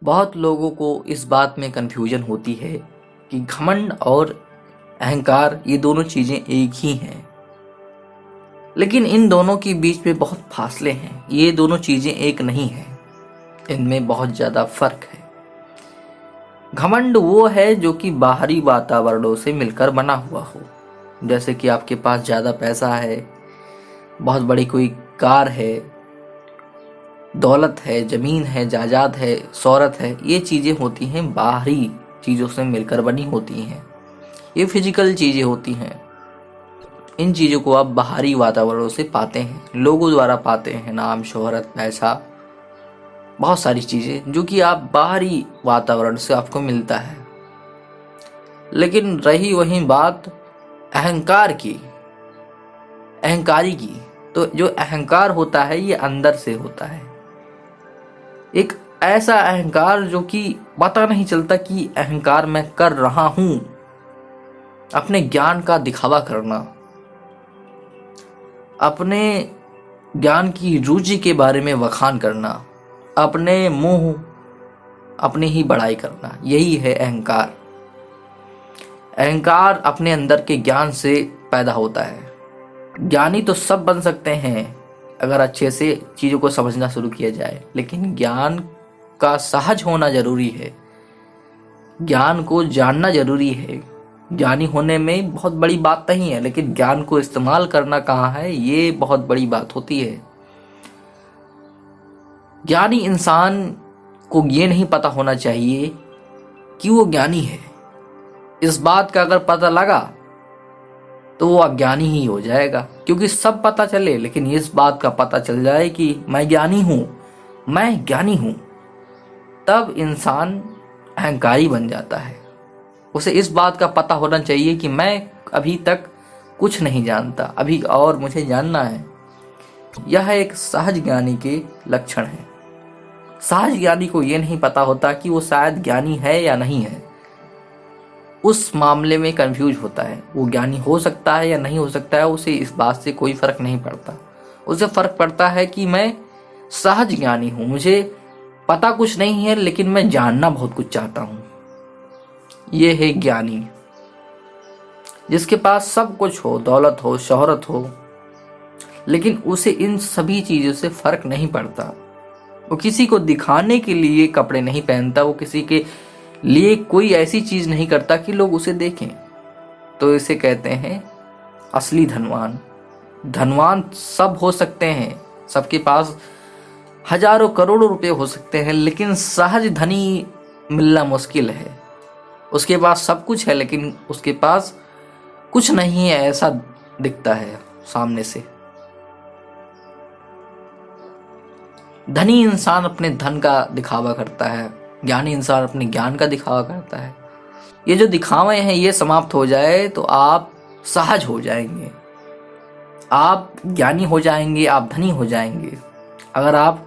बहुत लोगों को इस बात में कन्फ्यूजन होती है कि घमंड और अहंकार ये दोनों चीज़ें एक ही हैं, लेकिन इन दोनों के बीच में बहुत फासले हैं। ये दोनों चीज़ें एक नहीं हैं, इनमें बहुत ज़्यादा फर्क है। घमंड वो है जो कि बाहरी वातावरणों से मिलकर बना हुआ हो, जैसे कि आपके पास ज़्यादा पैसा है, बहुत बड़ी कोई कार है, दौलत है, ज़मीन है, जायदाद है, शोहरत है। ये चीज़ें होती हैं बाहरी चीज़ों से मिलकर बनी होती हैं, ये फिजिकल चीज़ें होती हैं। इन चीज़ों को आप बाहरी वातावरणों से पाते हैं, लोगों द्वारा पाते हैं, नाम, शोहरत, पैसा, बहुत सारी चीज़ें जो कि आप बाहरी वातावरण से आपको मिलता है। लेकिन रही वही बात अहंकार की, अहंकारी की, तो जो अहंकार होता है ये अंदर से होता है। एक ऐसा अहंकार जो कि पता नहीं चलता कि अहंकार मैं कर रहा हूं। अपने ज्ञान का दिखावा करना, अपने ज्ञान की रुचि के बारे में वखान करना, अपने मुंह अपनी ही बड़ाई करना, यही है अहंकार। अहंकार अपने अंदर के ज्ञान से पैदा होता है। ज्ञानी तो सब बन सकते हैं अगर अच्छे से चीज़ों को समझना शुरू किया जाए, लेकिन ज्ञान का सहज होना जरूरी है, ज्ञान को जानना जरूरी है। ज्ञानी होने में बहुत बड़ी बात नहीं है, लेकिन ज्ञान को इस्तेमाल करना कहाँ है, ये बहुत बड़ी बात होती है। ज्ञानी इंसान को ये नहीं पता होना चाहिए कि वो ज्ञानी है। इस बात का अगर पता लगा तो वो अज्ञानी ही हो जाएगा, क्योंकि सब पता चले लेकिन इस बात का पता चल जाए कि मैं ज्ञानी हूं, मैं ज्ञानी हूं, तब इंसान अहंकारी बन जाता है। उसे इस बात का पता होना चाहिए कि मैं अभी तक कुछ नहीं जानता, अभी और मुझे जानना है। यह एक सहज ज्ञानी के लक्षण है। सहज ज्ञानी को यह नहीं पता होता कि वो शायद ज्ञानी है या नहीं है, उस मामले में कंफ्यूज होता है। वो ज्ञानी हो सकता है या नहीं हो सकता है, उसे इस बात से कोई फर्क नहीं पड़ता। उसे फर्क पड़ता है कि मैं सहज ज्ञानी हूं, मुझे पता कुछ नहीं है लेकिन मैं जानना बहुत कुछ चाहता हूं। यह है ज्ञानी, जिसके पास सब कुछ हो, दौलत हो, शोहरत हो, लेकिन उसे इन सभी चीजों से फर्क नहीं पड़ता। वो किसी को दिखाने के लिए कपड़े नहीं पहनता, वो किसी के लिए कोई ऐसी चीज नहीं करता कि लोग उसे देखें। तो इसे कहते हैं असली धनवान। धनवान सब हो सकते हैं, सबके पास हजारों करोड़ों रुपए हो सकते हैं, लेकिन सहज धनी मिलना मुश्किल है। उसके पास सब कुछ है लेकिन उसके पास कुछ नहीं है, ऐसा दिखता है सामने से। धनी इंसान अपने धन का दिखावा करता है, ज्ञानी इंसान अपने ज्ञान का दिखावा करता है। ये जो दिखावे हैं ये समाप्त हो जाए तो आप सहज हो जाएंगे, आप ज्ञानी हो जाएंगे, आप धनी हो जाएंगे। अगर आप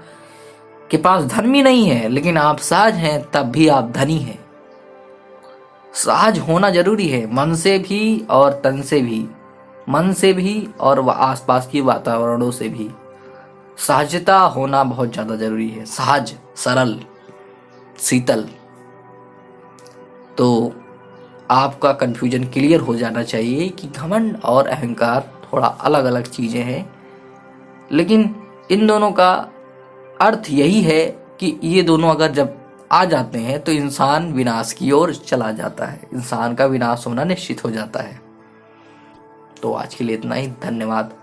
के पास धन भी नहीं है लेकिन आप सहज हैं, तब भी आप धनी हैं। सहज होना जरूरी है, मन से भी और तन से भी, मन से भी और आसपास की वातावरणों से भी। सहजता होना बहुत ज्यादा जरूरी है, सहज, सरल, शीतल। तो आपका कंफ्यूजन क्लियर हो जाना चाहिए कि घमंड और अहंकार थोड़ा अलग अलग चीजें हैं, लेकिन इन दोनों का अर्थ यही है कि ये दोनों अगर जब आ जाते हैं तो इंसान विनाश की ओर चला जाता है, इंसान का विनाश होना निश्चित हो जाता है। तो आज के लिए इतना ही, धन्यवाद।